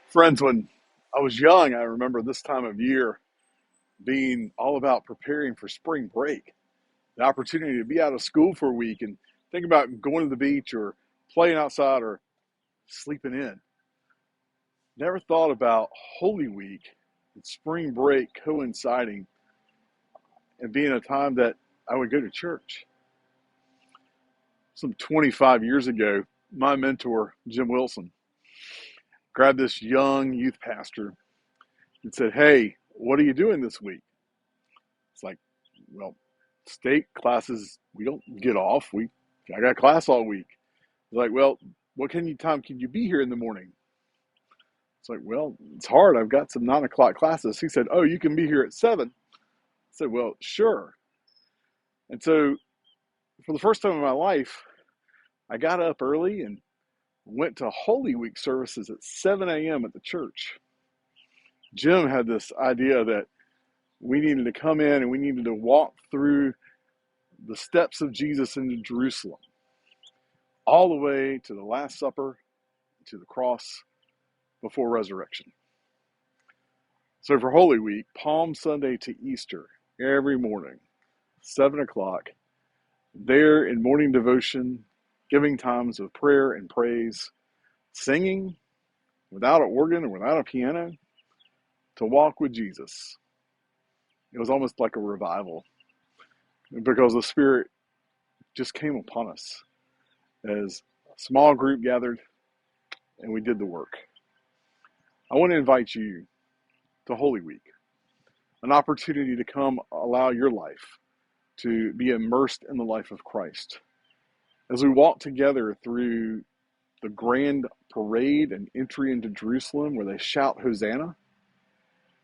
Friends, when I was young, I remember this time of year being all about preparing for spring break, the opportunity to be out of school for a week and think about going to the beach or playing outside or sleeping in. Never thought about Holy Week and spring break coinciding and being a time that I would go to church. Some 25 years ago, my mentor, Jim Wilson, grabbed this young youth pastor and said, "Hey, what are you doing this week?" It's like, well, state classes, we don't get off. I got class all week. It's like, well, what time can you be here in the morning? It's like, well, it's hard. I've got some 9 o'clock classes. He said, oh, you can be here at 7. I said, well, sure. And so for the first time in my life, I got up early and went to Holy Week services at 7 a.m. at the church. Jim had this idea that we needed to come in and we needed to walk through the steps of Jesus into Jerusalem, all the way to the Last Supper, to the cross, before resurrection. So for Holy Week, Palm Sunday to Easter, every morning, 7 o'clock, there in morning devotion, giving times of prayer and praise, singing without an organ or without a piano, to walk with Jesus. It was almost like a revival because the Spirit just came upon us as a small group gathered and we did the work. I want to invite you to Holy Week, an opportunity to come allow your life to be immersed in the life of Christ. As we walk together through the grand parade and entry into Jerusalem where they shout Hosanna,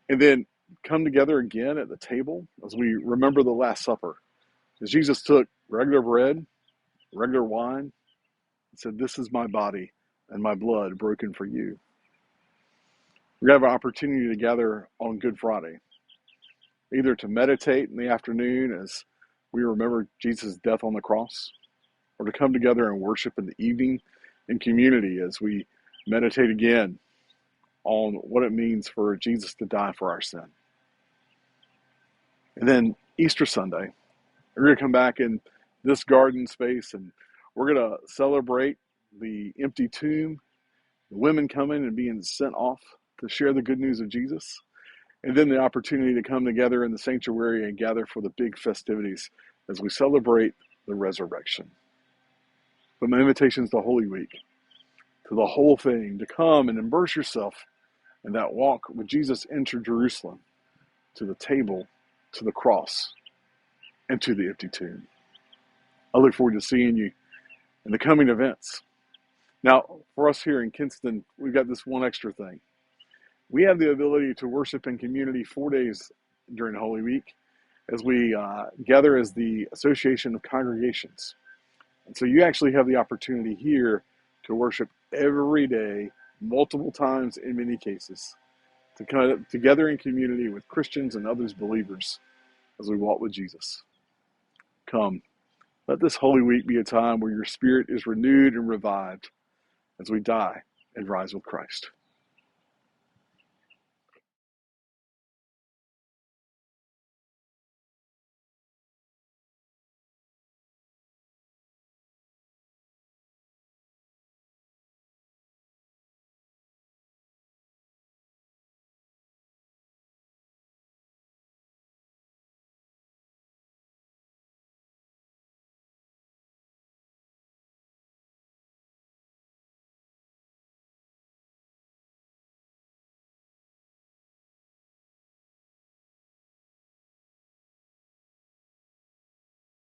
and then come together again at the table as we remember the Last Supper, as Jesus took regular bread, regular wine, and said, this is my body and my blood broken for you. We have an opportunity to gather on Good Friday, either to meditate in the afternoon as we remember Jesus' death on the cross, or to come together and worship in the evening in community as we meditate again on what it means for Jesus to die for our sin. And then Easter Sunday, we're going to come back in this garden space and we're going to celebrate the empty tomb, the women coming and being sent off to share the good news of Jesus, and then the opportunity to come together in the sanctuary and gather for the big festivities as we celebrate the resurrection. But my invitation is to Holy Week, to the whole thing, to come and immerse yourself in that walk with Jesus into Jerusalem, to the table, to the cross, and to the empty tomb. I look forward to seeing you in the coming events. Now, for us here in Kinston, we've got this one extra thing. We have the ability to worship in community 4 days during Holy Week as we gather as the Association of Congregations. And so you actually have the opportunity here to worship every day, multiple times in many cases, to come together in community with Christians and others believers as we walk with Jesus. Come, let this Holy Week be a time where your spirit is renewed and revived as we die and rise with Christ.